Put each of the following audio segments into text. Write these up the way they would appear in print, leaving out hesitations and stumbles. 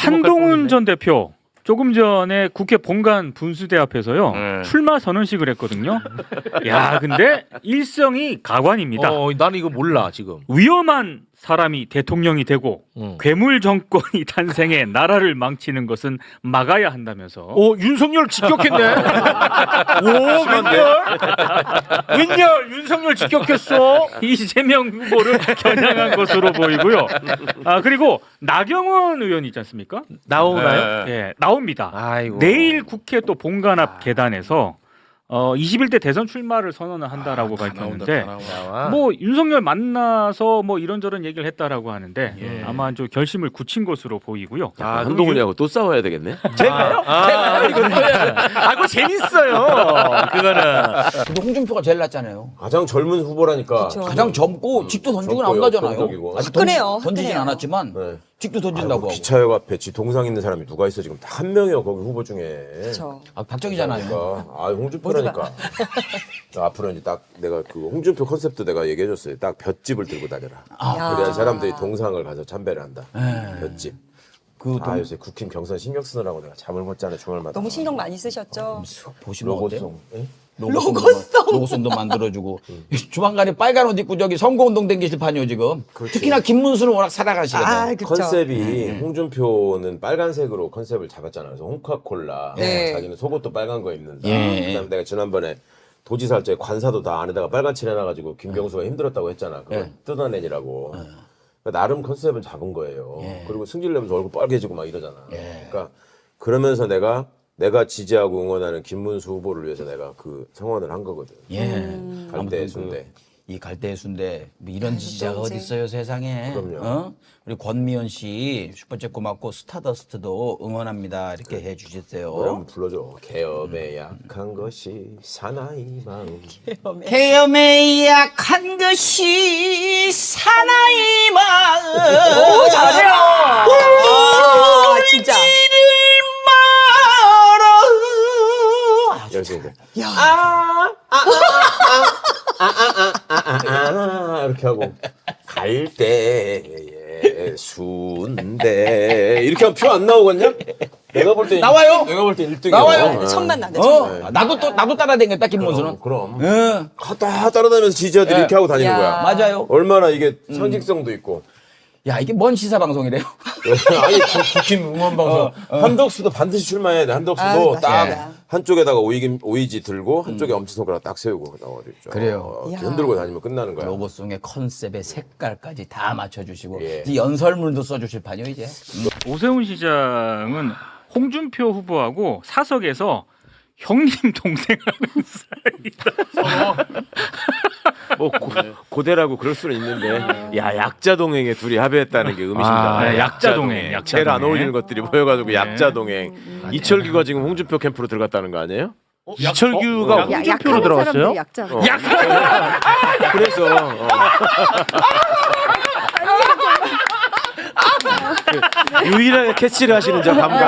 한동훈 전 대표 조금 전에 국회 본관 분수대 앞에서요 출마 선언식을 했거든요. 야, 근데 일성이 가관입니다. 나는 이거 몰라 지금. 위험한 사람이 대통령이 되고 괴물 정권이 탄생해 나라를 망치는 것은 막아야 한다면서. 윤석열 직격했네. 오, 웬열 윤석열 직격했어. 이재명 후보를 겨냥한 것으로 보이고요. 아, 그리고 나경원 의원 있지 않습니까? 나오나요? 예, 나옵니다. 아이고. 내일 국회 또 본관 앞 계단에서 21대 대선 출마를 선언을 한다라고 밝혔는데 뭐 윤석열 만나서 뭐 이런저런 얘기를 했다라고 하는데 아마 좀 결심을 굳힌 것으로 보이고요. 한동훈이하고 또 싸워야 되겠네. 제가요? 그거 재밌어요. 그거는. 근데 홍준표가 제일 낫잖아요. 가장 젊은 후보라니까. 가장 젊고 직도 던지고 안 가잖아요. 역동적이고. 아직 화끈해요. 던지진 화끈해요. 않았지만 네. 직도 던진다고 아이고, 하고. 기차역 앞에 지 동상 있는 사람이 누가 있어 지금 딱 한 명이요 거기 후보 중에. 그렇죠. 박정희잖아요. 그러니까 홍준표라니까. 앞으로 이제 딱 내가 그 홍준표 컨셉도 내가 얘기해줬어요. 딱 볏집을 들고 다녀라. 그래야 사람들이 동상을 가서 참배를 한다. 볏집. 요새 국힘 경선 신경 쓰느라고 내가 잠을 못 자네 주말마다. 너무 신경 많이 쓰셨죠. 보시면 어때요? 로고송. 예? 로고송도 만들어주고 주방간에 빨간 옷 입고 저기 선거운동 댕기실 판이요 지금. 그렇지. 특히나 김문수는 워낙 살아가시거든. 아, 그렇죠. 컨셉이 홍준표는 빨간색으로 컨셉을 잡았잖아요. 그래서 홍카콜라. 네. 자기는 속옷도 빨간 거 입는다. 예. 그다음에 내가 지난번에 도지사 할 때 관사도 다 안에다가 빨간 칠 해놔가지고 김경수가 힘들었다고 했잖아. 그거 뜯어내니라고. 그러니까 나름 컨셉은 잡은 거예요. 그리고 승질 내면서 얼굴 빨개지고 막 이러잖아. 그러니까 그러면서 내가 지지하고 응원하는 김문수 후보를 위해서 내가 그 성원을 한 거거든. 갈대 순대. 이 갈대의 순대 뭐 이런 지지자가 어디 있어요 세상에. 그럼요. 우리 권미연 씨 슈퍼챗 고맙고 스타더스트도 응원합니다 이렇게 해주셨어요. 노래 한번 불러줘. 개업에 약한 것이 사나이 마음. 개엄에 약한 것이 사나이 마음. 오, 잘해요. 아, 진짜. 여기서 이제 야. 이렇게 하고 갈대에 순대 이렇게 하면 표 안 나오겠냐? 내가 볼 때 나와요? 내가 볼 때 1등이야. 나와요? 천만 나네. 천만. 나도 따라다녔다 김문수는. 그럼 응. 다 따라다니면서 지지자들이 이렇게 하고 다니는 야. 거야. 맞아요. 얼마나 이게 상징성도 있고. 야 이게 뭔 시사 방송이래요? 아니 국힘 응원 방송. 한덕수도 반드시 출마해야 돼. 한덕수도 아, 딱 맞습니다. 한쪽에다가 오이지 들고 한쪽에 엄지손가락 딱 세우고 나와주죠. 그래요. 이렇게 흔들고 다니면 끝나는 거야. 로고송의 컨셉의 색깔까지 다 맞춰주시고 예. 이제 연설문도 써주실 판이요 이제. 오세훈 시장은 홍준표 후보하고 사석에서 형님 동생하는 사이다. 뭐 고대라고 그럴 수는 있는데 야 약자 동행에 둘이 합의했다는 게 의미심장하네. 약자 동행, 약자 제일 안 동행. 어울리는 것들이 모여가지고 약자 동행. 이철규가 지금 홍준표 캠프로 들어갔다는 거 아니에요? 이철규가 홍준표로 들어갔어요? 그래서 유일하게 캐치를 하시는 저 감각.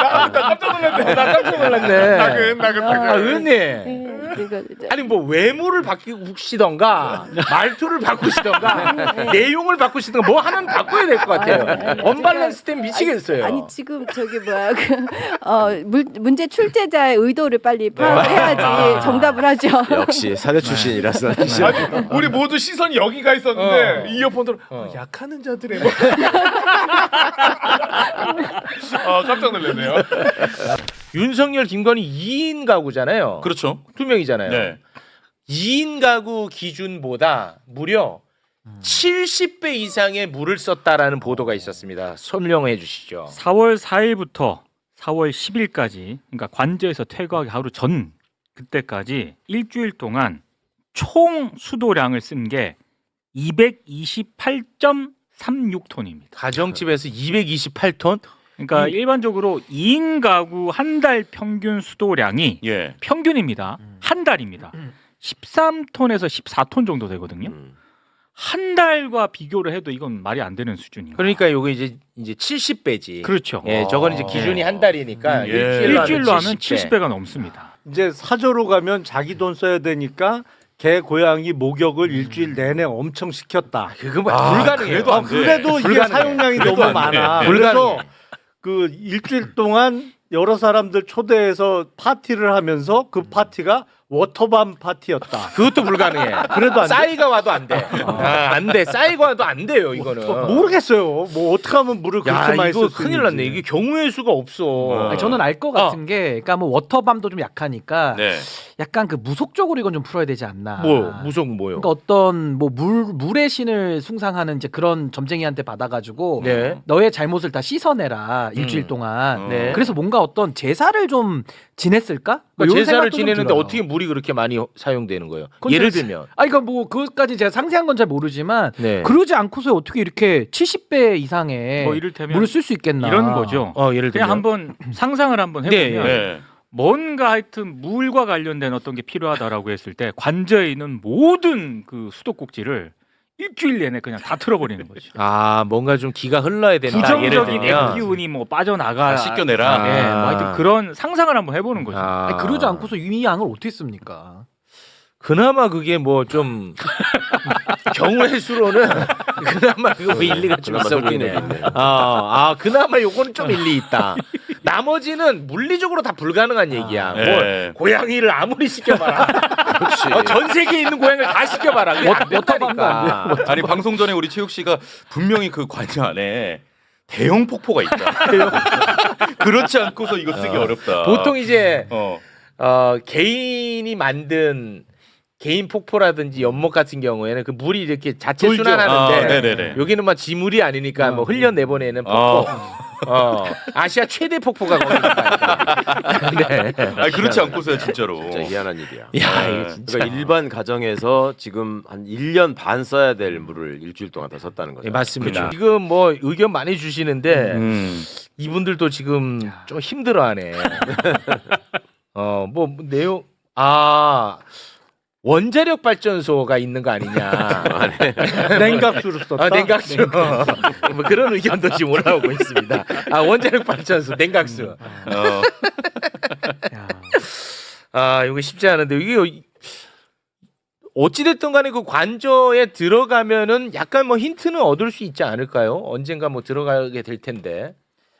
나 깜짝 놀랐네. 의원님. 아니 뭐 외모를 바꾸시던가 말투를 바꾸시던가 내용을 바꾸시던가 뭐 하나는 바꿔야 될 것 같아요. 언밸런스 때문에 미치겠어요. 아니 지금 저기 뭐야 문제 출제자의 의도를 빨리 파악해야지 정답을 하죠. 역시 사대 출신이라서. 우리 모두 시선이 여기가 있었는데 이어폰 들어 약하는 자들의 깜짝 놀랐네요. 윤석열 김건희 2인 가구잖아요. 그렇죠. 2명이잖아요. 네. 2인 가구 기준보다 무려 70배 이상의 물을 썼다라는 보도가 있었습니다. 설명해 주시죠. 4월 4일부터 4월 10일까지 그러니까 관저에서 퇴거하기 하루 전 그때까지 일주일 동안 총 수도량을 쓴 게 228.36톤입니다. 가정집에서 228톤? 그러니까 일반적으로 2인 가구 한 달 평균 수도량이 예. 평균입니다. 한 달입니다. 13톤에서 14톤 정도 되거든요. 한 달과 비교를 해도 이건 말이 안 되는 수준이에요. 그러니까 요게 이제 70배지. 그렇죠. 예, 저건 이제 기준이 한 달이니까 일주일로 하면 70배가 넘습니다. 이제 사저로 가면 자기 돈 써야 되니까 개 고양이 목욕을 일주일 내내 엄청 시켰다. 그거 불가능해요. 그래도 이게 불가능해. 사용량이 그래도 너무 안 돼. 많아. 불가능해. 그래서 그 일주일 동안 여러 사람들 초대해서 파티를 하면서 그 파티가 워터밤 파티였다. 그것도 불가능해. 그래도 안 돼? 싸이가 와도 안 돼. 안 돼. 싸이가 와도 안 돼요. 이거는. 모르겠어요. 뭐 어떻게 하면 물을 그렇게 야, 많이 이거 쓸 수 큰일 났네. 이게 경우의 수가 없어. 아니, 저는 알 것 같은 게, 그러니까 뭐 워터밤도 좀 약하니까 약간 그 무속적으로 이건 좀 풀어야 되지 않나. 무속 뭐요? 그러니까 어떤 뭐 물의 신을 숭상하는 이제 그런 점쟁이한테 받아가지고 네. 너의 잘못을 다 씻어내라 일주일 동안. 네. 그래서 뭔가 어떤 제사를 좀 지냈을까? 뭐 이런 제사를 생각도 좀 지내는데 들어요. 어떻게 물이 그렇게 많이 사용되는 거예요? 그건 예를 좀- 들면. 아니 그러니까 뭐 그것까지 제가 상세한 건 잘 모르지만 네. 그러지 않고서 어떻게 이렇게 70배 이상의 뭐 이를테면 물을 쓸 수 있겠나? 이런 거죠. 예를 들면 그냥 한번 상상을 한번 해보면 네. 뭔가 하여튼 물과 관련된 어떤 게 필요하다라고 했을 때 관저에 있는 모든 그 수도꼭지를 일주일 내내 그냥 다 틀어버리는 거죠. 뭔가 좀 기가 흘러야 된다. 예를 부정적인 들면. 액기운이 뭐 빠져나가 씻겨내라. 뭐 하여튼 그런 상상을 한번 해보는 거죠. 아니, 그러지 않고서 이 양을 어떻게 씁니까? 그나마 그게 뭐 좀 경우의 수로는 그나마 그거 일리가 좀 그나마 있어 보이네. 설득력이 있네. 그나마 요거는 좀 일리 있다. 나머지는 물리적으로 다 불가능한 얘기야. 뭐 고양이를 아무리 시켜봐라. 전 세계에 있는 고양이를 다 시켜봐라. 그게 안 된다니까. 아니 방송 전에 우리 최욱 씨가 분명히 그 관저 안에 대형 폭포가 있다. 그렇지 않고서 이거 쓰기 어렵다. 보통 이제 어. 개인이 만든 개인 폭포라든지 연못 같은 경우에는 그 물이 이렇게 자체 돌죠. 순환하는데 네네네. 여기는 막 지물이 아니니까 뭐 흘려 내보내는 폭포. 아시아 최대 폭포가 거기니까. 네. 아니 그렇지 않고서야 진짜로. 진짜 희한한 일이야. 야, 이거 진짜. 그러니까 일반 가정에서 지금 한 1년 반 써야 될 물을 일주일 동안 다 썼다는 거죠. 네, 맞습니다. 지금 뭐 의견 많이 주시는데 음. 이분들도 지금 좀 힘들어하네. 뭐 내용 원자력 발전소가 있는 거 아니냐. 냉각수를 썼다. 냉각수. 뭐 그런 의견도 지금 올라오고 있습니다. 원자력 발전소, 냉각수. 이거 쉽지 않은데 이게 어찌됐든 간에 그 관저에 들어가면은 약간 뭐 힌트는 얻을 수 있지 않을까요? 언젠가 뭐 들어가게 될 텐데.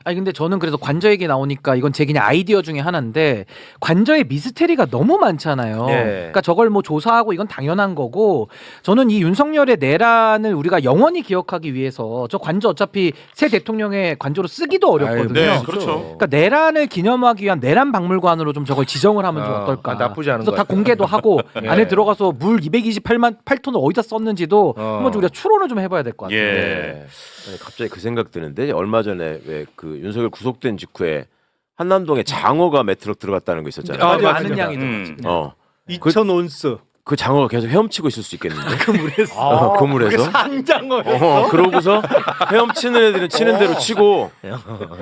아니 근데 저는 그래서 관저 얘기 나오니까 이건 제 그냥 아이디어 중에 하나인데 관저에 미스테리가 너무 많잖아요. 네. 그러니까 저걸 뭐 조사하고 이건 당연한 거고 저는 이 윤석열의 내란을 우리가 영원히 기억하기 위해서 저 관저 어차피 새 대통령의 관저로 쓰기도 어렵거든요. 네, 그렇죠. 그러니까 내란을 기념하기 위한 내란 박물관으로 좀 저걸 지정을 하면 좀 어떨까? 나쁘지 않은 그래서 것 다 같아요. 공개도 하고 예. 안에 들어가서 물 228만 8톤을 어디다 썼는지도 한번 좀 우리가 추론을 좀 해봐야 될 것 같아요. 예. 아니, 갑자기 그 생각 드는데 얼마 전에 왜 그 윤석열 구속된 직후에 한남동에 장어가 몇 트럭 들어갔다는 거 있었잖아요. 아주 맞아요. 많은 양이 음. 들어갔죠. 2,000온스. 그 장어가 계속 헤엄치고 있을 수 있겠는데. 그 물에서. 상장어. 그러고서 헤엄치는 애들은 치는 대로 치고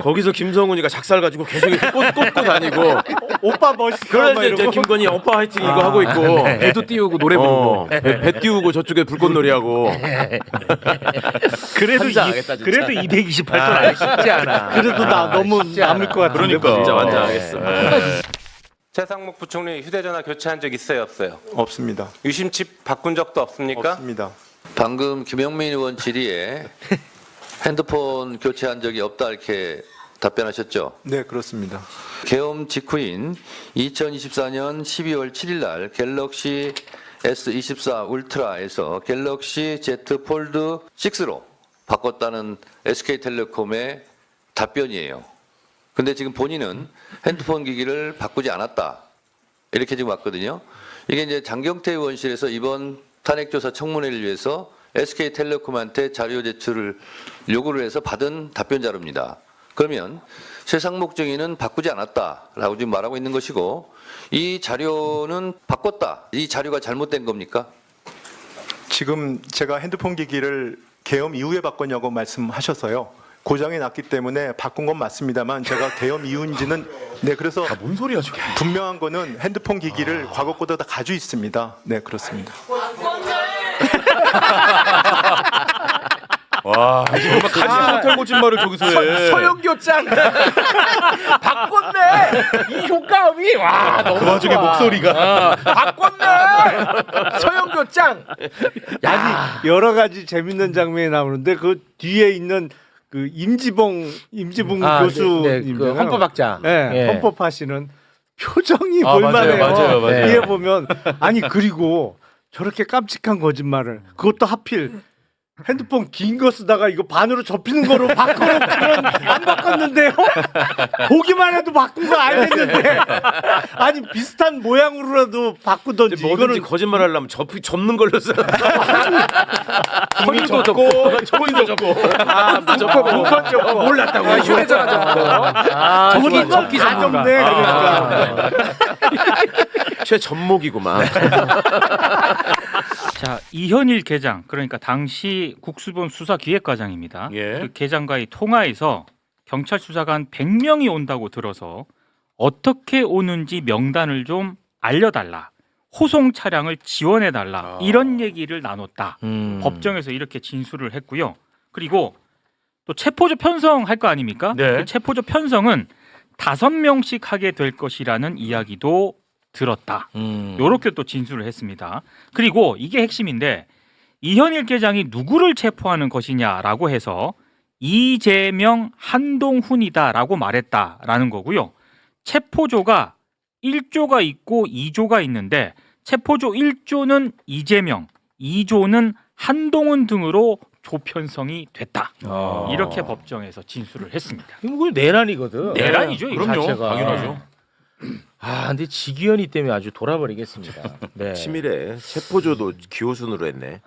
거기서 김성훈이가 작살 가지고 계속 이렇게 꽂고 다니고. 오빠 멋있어. 그러다 막 이제 이러고. 김건희 오빠 화이팅 이거 하고 있고. 배도 띄우고 노래 부르고. 배 띄우고 저쪽에 불꽃놀이 하고. 그래도 환장하겠다, 진짜. 그래도 228톤 아니지. 쉽지 않아. 그래도 나 너무 남을 것 같은데. 그러니까. 진짜 환장하겠어. 최상목 부총리 휴대전화 교체한 적 있어요, 없어요? 없습니다. 유심칩 바꾼 적도 없습니까? 없습니다. 방금 김영민 의원 질의에 핸드폰 교체한 적이 없다 이렇게 답변하셨죠? 네, 그렇습니다. 계엄 직후인 2024년 12월 7일 날 갤럭시 S24 울트라에서 갤럭시 Z 폴드 6로 바꿨다는 SK텔레콤의 답변이에요. 근데 지금 본인은 핸드폰 기기를 바꾸지 않았다. 이렇게 지금 왔거든요. 이게 이제 장경태 의원실에서 이번 탄핵조사 청문회를 위해서 SK텔레콤한테 자료 제출을 요구를 해서 받은 답변 자료입니다. 그러면 최상목 증인은 바꾸지 않았다라고 지금 말하고 있는 것이고 이 자료는 바꿨다. 이 자료가 잘못된 겁니까? 지금 제가 핸드폰 기기를 계엄 이후에 바꿨냐고 말씀하셔서요. 고장이 났기 때문에 바꾼 건 맞습니다만 제가 계엄 이후인지는 그래서 뭔 소리야 저게? 분명한 거는 핸드폰 기기를 과거 거보다 다 가지고 있습니다. 네, 그렇습니다. 와, 정말 가지도 못할 거짓말을 저기서 해. 서영교장 바꿨네. 이 효과음이 와 너무 그 와중에 좋아. 목소리가. 바꿨네. 서영교장. 아니 여러 가지 재밌는 장면이 나오는데 그 뒤에 있는 그 임지봉 교수님 그 헌법학자. 네, 예. 헌법하시는 표정이 아, 볼만해요. 맞아요. 뒤에 보면 아니 그리고 저렇게 깜찍한 거짓말을 그것도 하필 핸드폰 긴 거 쓰다가 이거 반으로 접히는 거로 바꿔놓고는 안 바꿨는데요. 보기만 해도 바꾼 거 알겠는데 아니 비슷한 모양으로라도 바꾸던지 뭐든지 이거는 거짓말 하려면 접는 걸로 써. 손도 접고 손도 접고 문건 접고 몰랐다고 휴대전화 접고 저기 접기 다 접네. 최 접목이구만. 자, 이현일 계장, 그러니까 당시 국수본 수사기획과장입니다. 예. 그 계장과의 통화에서 경찰 수사관 100명이 온다고 들어서 어떻게 오는지 명단을 좀 알려달라. 호송 차량을 지원해달라. 이런 얘기를 나눴다. 법정에서 이렇게 진술을 했고요. 그리고 또 체포조 편성할 거 아닙니까? 네. 그 체포조 편성은 5명씩 하게 될 것이라는 이야기도 들었다. 요렇게 또 진술을 했습니다. 그리고 이게 핵심인데 이현일 계장이 누구를 체포하는 것이냐라고 해서 이재명, 한동훈이다라고 말했다라는 거고요. 체포조가 1조가 있고 2조가 있는데 체포조 1조는 이재명, 2조는 한동훈 등으로 조편성이 됐다. 이렇게 법정에서 진술을 했습니다. 이거 내란이거든. 내란이죠, 이거 그럼요. 자체가. 당연하죠. 아 근데 지기현이 때문에 아주 돌아버리겠습니다. 네. 치밀해. 체포조도 기호순으로 했네.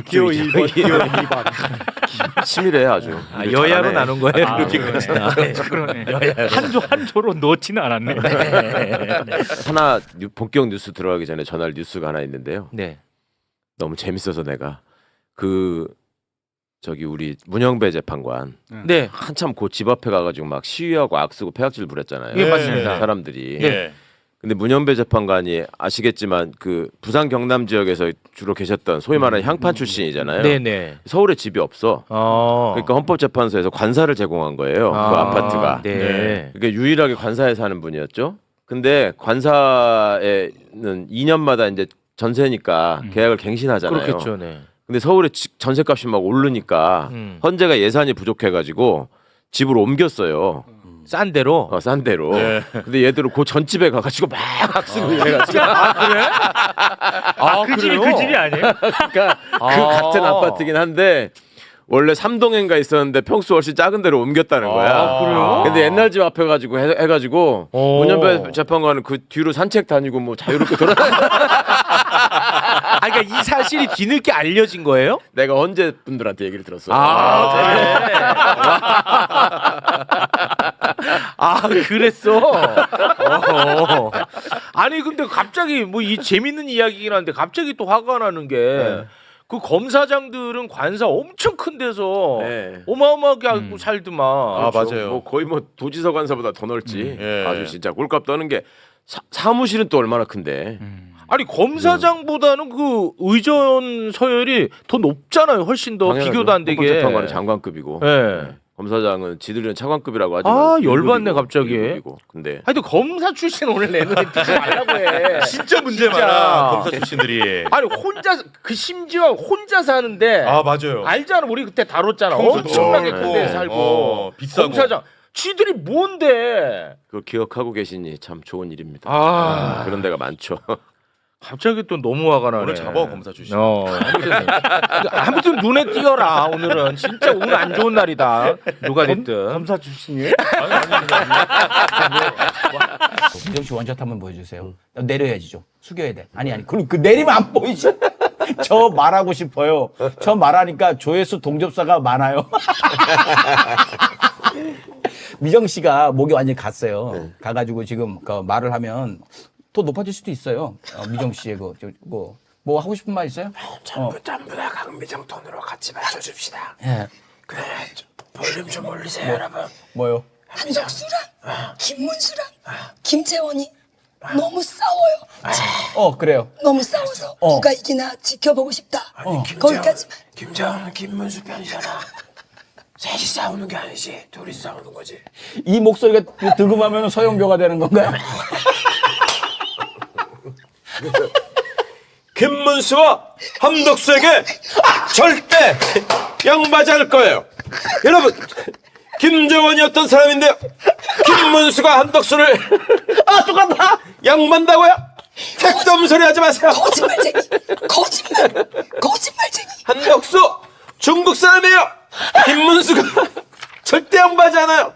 기호 1번, 기호 2번. 치밀해 아주. 아, 여야로 나눈 거예요. 그렇게까지. 그러네. 한 조로 넣지는 않았네. 하나 본격 뉴스 들어가기 전에 전할 뉴스가 하나 있는데요. 네. 너무 재밌어서 내가 저기 우리 문영배 재판관 네. 한참 그 집 앞에 가가지고 막 시위하고 악쓰고 폐악질 부렸잖아요. 예, 맞습니다. 사람들이. 예. 근데 문영배 재판관이 아시겠지만 그 부산 경남 지역에서 주로 계셨던 소위 말하는 향판 출신이잖아요. 네네. 서울에 집이 없어. 그러니까 헌법재판소에서 관사를 제공한 거예요. 그 아파트가. 네. 그러니까 유일하게 관사에 사는 분이었죠. 근데 관사에는 2년마다 이제 전세니까 계약을 갱신하잖아요. 그렇겠죠. 네. 근데 서울에 전세값이 막 오르니까 헌재가 예산이 부족해가지고 집을 옮겼어요. 싼 대로. 싼 데로. 네. 근데 얘들은 그 전집에 가가지고 막 악쓰고 이래가지고. 그 집이 그 집이 아니에요? 그러니까 그 같은 아파트긴 한데 원래 3동인가 있었는데 평수 훨씬 작은 데로 옮겼다는 거야. 그래요? 근데 옛날 집 앞에 가지고 해가지고 문현배 재판관은 그 뒤로 산책 다니고 뭐 자유롭게 돌아다니. 그러니까 이 사실이 뒤늦게 알려진 거예요? 내가 헌재 분들한테 얘기를 들었어. 그랬어. 아니 근데 갑자기 뭐 이 재밌는 이야기긴 한데 갑자기 또 화가 나는 게 그 검사장들은 관사 엄청 큰 데서 어마어마하게 알고 살더만. 맞아요. 뭐 거의 뭐 도지사 관사보다 더 넓지. 예. 아주 진짜 꼴값 떠는 게 사무실은 또 얼마나 큰데. 아니 검사장보다는 그 의전 서열이 더 높잖아요. 훨씬 더 당연하죠. 비교도 안 되게. 헌법재판관은 장관급이고. 네. 검사장은 지들은 차관급이라고 하지만 열받네 갑자기. 일급이고. 근데 하여튼 검사 출신 오늘 내는 듣지 말라고 해. 진짜 문제 많아 검사 출신들이. 아니 혼자 그 심지어 혼자 사는데 맞아요. 알잖아. 우리 그때 다뤘잖아. 평수 엄청나게 좁고, 큰 데 살고 비싸고. 검사장 쥐들이 뭔데? 그걸 기억하고 계시니 참 좋은 일입니다. 그런 데가 많죠. 갑자기 또 너무 화가 나네. 오늘 잡아 검사 출신. 아무튼 눈에 띄어라. 오늘은 진짜 오늘 안 좋은 날이다. 누가 됐든. 검사 출신이에요? 민정 씨 원샷 한번 보여주세요. 내려야지 좀 숙여야 돼. 아니 그 내리면 안 보이지. 저 말하고 싶어요. 저 말하니까 조회수 동접사가 많아요. 미정 씨가 목이 완전히 갔어요. 가가지고 지금 그 말을 하면 더 높아질 수도 있어요. 미정 씨의 뭐 하고 싶은 말 있어요? 전부 다 강미정 톤으로 같이 맞춰줍시다. 예. 그래, 볼륨 좀 올리세요, 여러분. 뭐요? 한덕수랑 김문수랑 김채원이 너무 싸워요. 그래요. 너무 싸워서 누가 이기나 지켜보고 싶다. 거기까지만. 김장은 김문수 편이잖아. 셋이 싸우는 게 아니지. 둘이 싸우는 거지. 이 목소리가 득음하면 서영교가 되는 건가요? 김문수와 함덕수에게 절대 양보하지 않을 거예요. 여러분, 김정원이 어떤 사람인데요? 김문수가 함덕수를 똑같다. 양보한다고요? 택도 없는 소리 하지 마세요. 거짓말쟁이. 거짓말쟁이. 함덕수 중국 사람이에요. 김문수가 절대 양보하지 않아요.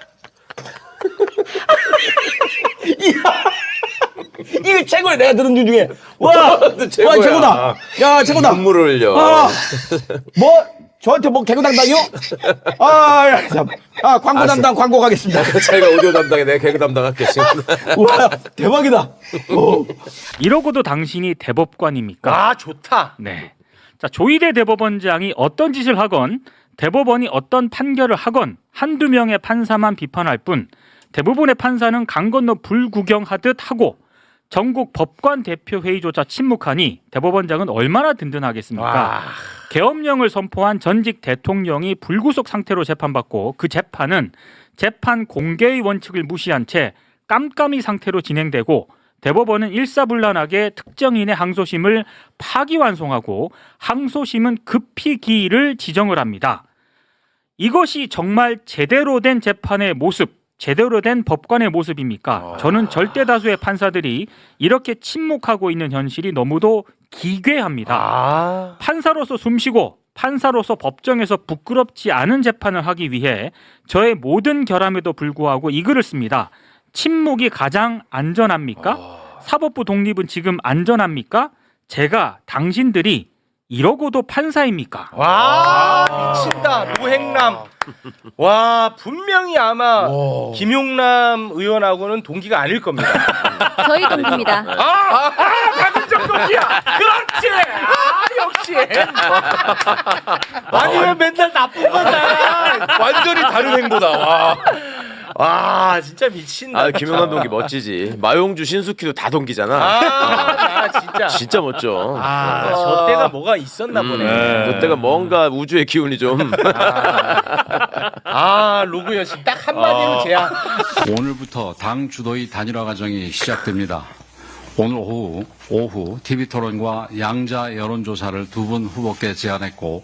이거 최고야. 내가 들은 중 중에. 와 최고다. 야 최고다. 눈물을 흘려. 뭐 저한테 뭐 개그 담당이요? 광고 담당 광고 가겠습니다. 자기가 오디오 담당에 내가 개그 담당할게 지금. 와 대박이다. 이러고도 당신이 대법관입니까? 아 좋다. 네. 자, 조희대 대법원장이 어떤 짓을 하건 대법원이 어떤 판결을 하건 한두 명의 판사만 비판할 뿐 대부분의 판사는 강 건너 불구경하듯 하고 전국 법관 대표회의조차 침묵하니 대법원장은 얼마나 든든하겠습니까? 계엄령을 선포한 전직 대통령이 불구속 상태로 재판받고 그 재판은 재판 공개의 원칙을 무시한 채 깜깜이 상태로 진행되고 대법원은 일사불란하게 특정인의 항소심을 파기환송하고 항소심은 급히 기일을 지정을 합니다. 이것이 정말 제대로 된 재판의 모습, 제대로 된 법관의 모습입니까? 저는 절대 다수의 판사들이 이렇게 침묵하고 있는 현실이 너무도 기괴합니다. 판사로서 숨쉬고 판사로서 법정에서 부끄럽지 않은 재판을 하기 위해 저의 모든 결함에도 불구하고 이 글을 씁니다. 침묵이 가장 안전합니까? 사법부 독립은 지금 안전합니까? 제가 당신들이 이러고도 판사입니까? 와 미친다. 노행남. 와 분명히 아마 김용남 의원하고는 동기가 아닐 겁니다. 저희 동기입니다. 가급적 동기야. 그렇지. 역시. 아니 왜 맨날 나쁜 거다. 완전히 다른 행보다. 와 진짜 미친다. 김용남 동기 멋지지. 마용주 신숙희도 다 동기잖아. 진짜. 진짜 멋져. 저 때가 뭐가 있었나 보네. 저 때가 뭔가 우주의 기운이 좀. 로그연 씨 딱 한마디로 제압. 오늘부터 당 주도의 단일화 과정이 시작됩니다. 오늘 오후 TV토론과 양자 여론조사를 두 분 후보께 제안했고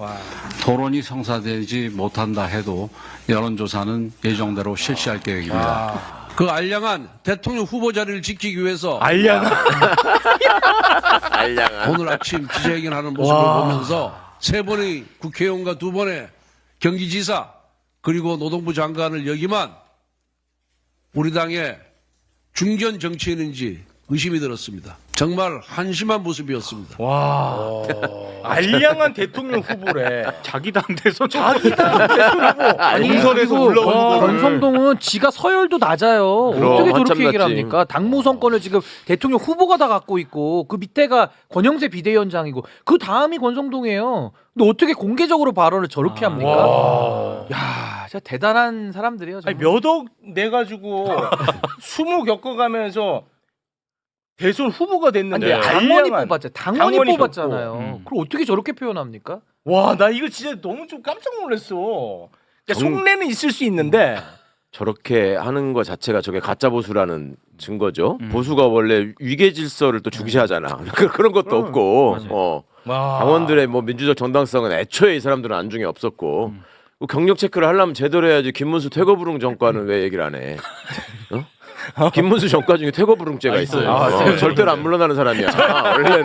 토론이 성사되지 못한다 해도 여론조사는 예정대로 실시할 계획입니다. 그 알량한 대통령 후보 자리를 지키기 위해서 알량한 오늘 아침 기자회견하는 모습을 보면서 3번의 국회의원과 2번의 경기지사 그리고 노동부 장관을 역임한 우리 당의 중견 정치인인지 의심이 들었습니다. 정말 한심한 모습이었습니다. 알량한 대통령 후보래. 자기 당 대선 자기 당 대선 후보. 공선에서 올라오는 권성동은 지가 서열도 낮아요. 어떻게 저렇게 얘기를 합니까? 당무 선권을 지금 대통령 후보가 다 갖고 있고 그 밑에가 권영세 비대위원장이고 그 다음이 권성동이에요. 근데 어떻게 공개적으로 발언을 저렇게 합니까? 야, 진짜 대단한 사람들이에요. 아니, 몇 억 내가지고 수모 겪어가면서 대선 후보가 됐는데 당원이 뽑았잖아요. 당원이 뽑았고. 뽑았잖아요. 그걸 어떻게 저렇게 표현합니까? 와, 나 이거 진짜 너무 좀 깜짝 놀랐어. 그러니까 속내는 있을 수 있는데 저렇게 하는 거 자체가 저게 가짜 보수라는 증거죠. 보수가 원래 위계 질서를 또 중시하잖아. 그런 것도 없고, 당원들의 뭐 민주적 정당성은 애초에 이 사람들은 안중에 없었고, 경력 체크를 하려면 제대로 해야지. 김문수 퇴거불능 전과는 왜 얘기를 안 해? 김문수 전과 중에 퇴거불능죄가 있어요. 절대로 안 물러나는 사람이야. 원래는.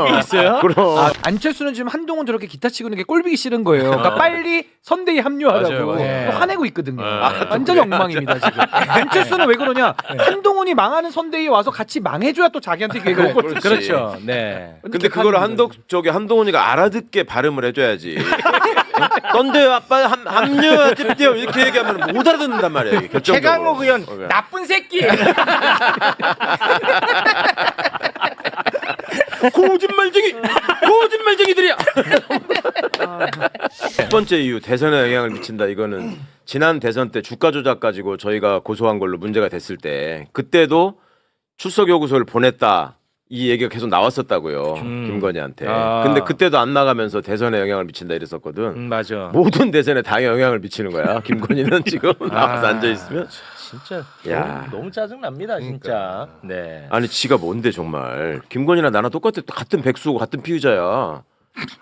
그게 있어요? 그럼. 안철수는 지금 한동훈 저렇게 기타 치고 있는 게 꼴보기 싫은 거예요. 그러니까 빨리 선대위 합류하라고 맞아요. 화내고 있거든요. 완전히 엉망입니다 지금. 안철수는 왜 그러냐? 한동훈이 망하는 선대위 와서 같이 망해줘야 또 자기한테 계획을 하고. 그렇죠. 네. 근데 그거를 한동훈이가 알아듣게 발음을 해줘야지. 넌데 아빠 합류하십시오 이렇게 얘기하면 못 알아듣는단 말이야. 최강욱 의원 나쁜 새끼. 거짓말쟁이들이야. 첫 번째 이유, 대선에 영향을 미친다. 이거는 지난 대선 때 주가 조작 가지고 저희가 고소한 걸로 문제가 됐을 때 그때도 출석 요구서를 보냈다. 이 얘기가 계속 나왔었다고요. 김건희한테. 아. 근데 그때도 안 나가면서 대선에 영향을 미친다 이랬었거든. 맞아. 모든 대선에 다 영향을 미치는 거야. 김건희는 지금 나와서 앉아 있으면. 진짜 야. 너무 짜증 납니다, 진짜. 네. 아니 지가 뭔데 정말. 김건희나 나랑 똑같아. 같은 백수고 같은 피의자야.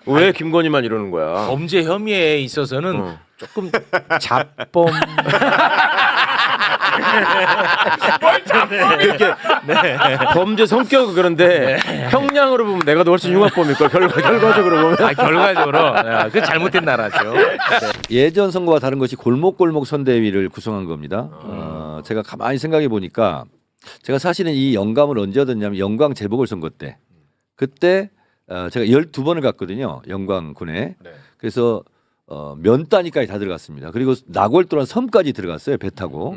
왜 김건희만 이러는 거야? 범죄 혐의에 있어서는 조금 잡범. 이렇게 범죄 성격은 그런데 형량으로 보면 내가 더 훨씬 흉악범일 걸. 결과적으로 보면. 결과적으로 그 잘못된 나라죠. 예전 선거와 다른 것이 골목골목 선대위를 구성한 겁니다. 제가 가만히 생각해 보니까 제가 사실은 이 영감을 언제 얻었냐면 영광 재보궐선거 때 그때 제가 12번을 갔거든요. 영광군에. 그래서 면 따니까지 다 들어갔습니다. 그리고 나골도란 섬까지 들어갔어요. 배 타고.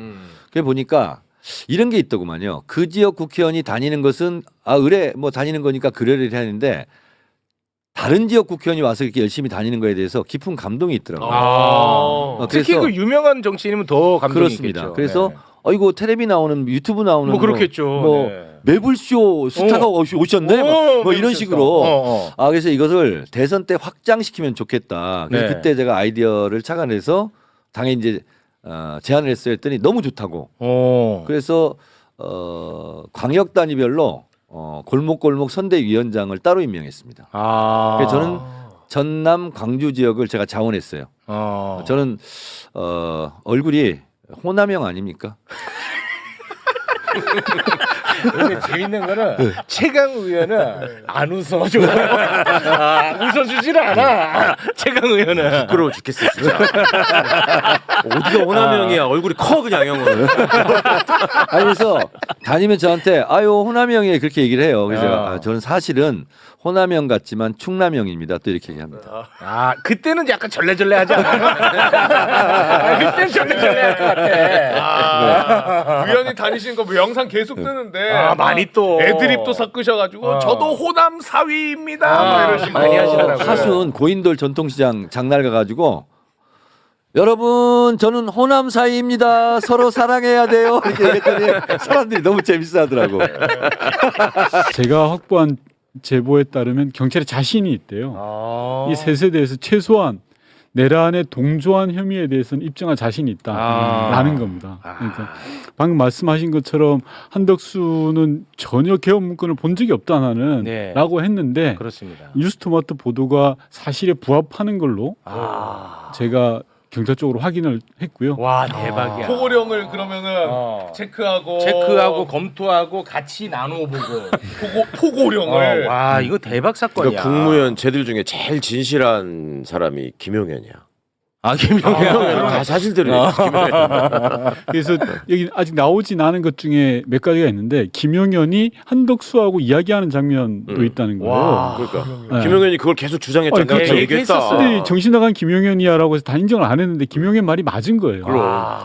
그래 보니까 이런 게 있더구만요. 그 지역 국회의원이 다니는 것은 의뢰 뭐 다니는 거니까 그래를 해야 하는데 다른 지역 국회의원이 와서 이렇게 열심히 다니는 거에 대해서 깊은 감동이 있더라고요. 특히 그 유명한 정치인이면 더 감동이 그렇습니다. 있겠죠. 그래서 이거 텔레비 나오는 유튜브 나오는 뭐 그렇겠죠. 뭐 매불쇼 스타가 오셨네 뭐 이런 식으로 그래서 이것을 대선 때 확장시키면 좋겠다. 그래서 네. 그때 제가 아이디어를 착안해서 당에 이제 제안을 했어요. 했더니 너무 좋다고. 그래서 광역 단위별로 골목골목 선대위원장을 따로 임명했습니다. 그래서 저는 전남 광주 지역을 제가 자원했어요. 저는 얼굴이 호남형 아닙니까? 근데 재밌는 거는 최강 의원은 안 웃어 줘. 웃어주지를 않아. 최강 의원은 부끄러워 죽겠어 진짜. 어디가 호남형이야. 얼굴이 커 그냥 형은. 그래서 다니면 저한테 아유 호남형이 그렇게 얘기를 해요. 그래서 제가 저는 사실은 호남형 같지만 충남형입니다. 또 이렇게 얘기합니다. 그때는 약간 절레절레하지 않아? 그때는 절레절레할 것 같아. 우연히 다니신 거 뭐 영상 계속 뜨는데 많이 또 애드립도 섞으셔가지고 저도 호남 사위입니다. 뭐 이러시고 많이 하시더라고요. 하순 고인돌 전통시장 장날 가가지고 여러분 저는 호남 사이입니다. 서로 사랑해야 돼요. 이렇게 얘기했더니 사람들이 너무 재밌어하더라고. 제가 확보한 제보에 따르면 경찰에 자신이 있대요. 이 세 세대에서 최소한 내란에 동조한 혐의에 대해서는 입증할 자신이 있다라는 겁니다. 그러니까 방금 말씀하신 것처럼 한덕수는 전혀 개헌 문건을 본 적이 없다 나는 라고 했는데 그렇습니다. 뉴스토마토 보도가 사실에 부합하는 걸로 제가 경찰 쪽으로 확인을 했고요. 와 대박이야. 포고령을 그러면은 체크하고 검토하고 같이 나누어 보고 포고령을 와 이거 대박 사건이야. 그러니까 국무위원 쟤들 중에 제일 진실한 사람이 김용현이야. 김용현. 다 사실대로. 그래서 여기 아직 나오진 않은 것 중에 몇 가지가 있는데 김용현이 한덕수하고 이야기하는 장면도 있다는 거예요. 와, 그러니까 김용현이 그걸 계속 주장했잖아. 그렇죠. 얘기했다. 근데 정신 나간 김용현이야라고 해서 다 인정을 안 했는데 김용현 말이 맞은 거예요. 그럼.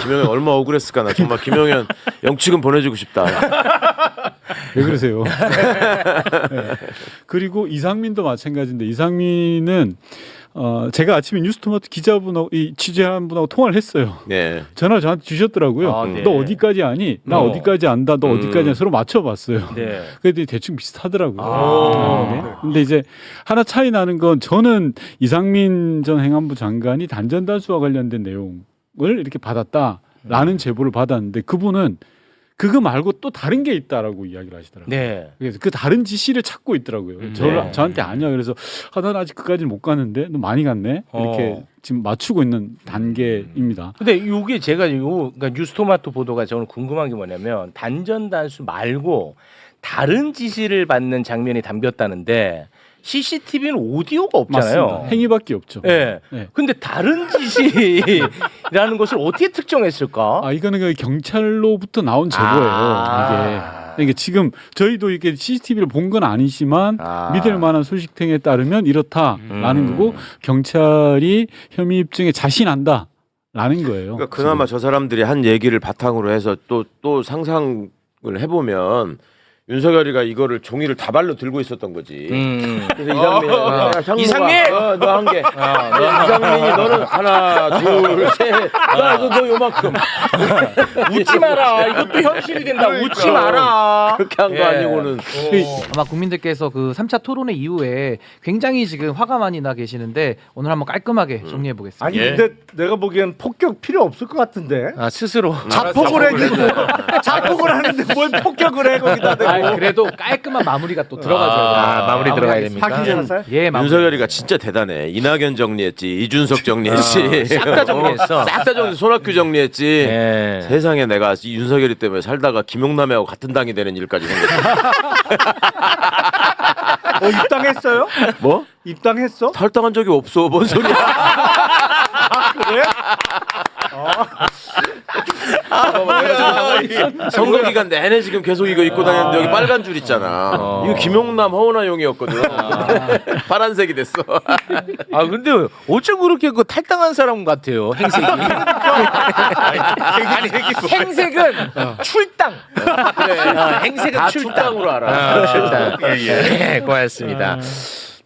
김용현 얼마 억울했을까 나 정말 김용현 영치금 보내주고 싶다. 왜 그러세요? 네. 그리고 이상민도 마찬가지인데 이상민은 제가 아침에 뉴스토마토 기자분하고 이 취재한 분하고 통화를 했어요. 네. 전화를 저한테 주셨더라고요. 네. 너 어디까지 아니? 나 어디까지 안다. 너 어디까지 아니? 서로 맞춰봤어요. 네. 그랬더니 대충 비슷하더라고요. 네. 근데 이제 하나 차이 나는 건 저는 이상민 전 행안부 장관이 단전단수와 관련된 내용을 이렇게 받았다라는 제보를 받았는데 그분은 그거 말고 또 다른 게 있다라고 이야기를 하시더라고요. 네. 그래서 그 다른 지시를 찾고 있더라고요. 저한테 아니야. 그래서 난 아직 그까지는 못 가는데 너 많이 갔네. 이렇게 지금 맞추고 있는 단계입니다. 근데 이게 제가 그러니까 뉴스토마토 보도가 저는 궁금한 게 뭐냐면 단전단수 말고 다른 지시를 받는 장면이 담겼다는데 CCTV는 오디오가 없잖아요. 맞습니다. 행위밖에 없죠. 네. 근데 다른 지시라는 것을 어떻게 특정했을까? 이거는 그 경찰로부터 나온 제보예요. 이게 지금 저희도 이렇게 CCTV를 본 건 아니지만 믿을 만한 소식통에 따르면 이렇다라는 거고 경찰이 혐의 입증에 자신한다라는 거예요. 그러니까 그나마 저 사람들이 한 얘기를 바탕으로 해서 또 상상을 해보면 윤석열이가 이거를 종이를 다발로 들고 있었던 거지. 그래서 이상민, 이상민! 너 한 개. 이상민이 너는 하나, 둘, 셋. 너 요만큼. 웃지 마라. 이것도 현실이 된다. 웃지 마라. 그렇게 한 거 아니고는. 아마 국민들께서 그 3차 토론회 이후에 굉장히 지금 화가 많이 나 계시는데 오늘 한번 깔끔하게 정리해 보겠습니다. 아니 근데 내가 보기엔 폭격 필요 없을 것 같은데. 스스로 자폭을 해. 자폭을 하는데 뭘 폭격을 해 거기다 대고. 그래도 깔끔한 마무리가 또 들어가줘야 돼요. 마무리 들어가야 됩니까? 예, 마무리. 윤석열이가 진짜 대단해. 이낙연 정리했지, 이준석 정리했지, 싹 다 정리했어. 싹 다 정리, 손학규 정리했지. 세상에 내가 이 윤석열이 때문에 살다가 김용남하고 같은 당이 되는 일까지 생겼어. 입당했어요? 뭐? 입당했어? 탈당한 적이 없어. 뭔 소리야? 그래? 선거 기간 내내 지금 계속 이거 입고 다녔는데 여기 빨간 줄 있잖아. 이거 김용남 허은하용이었거든. 파란색이 됐어. 근데 어쩜 그렇게 그 탈당한 사람 같아요. 행색이. 아니, 행색은 출당. 그래. 행색은 다 출당. 출당으로 알아. 출당. 예, 고맙습니다.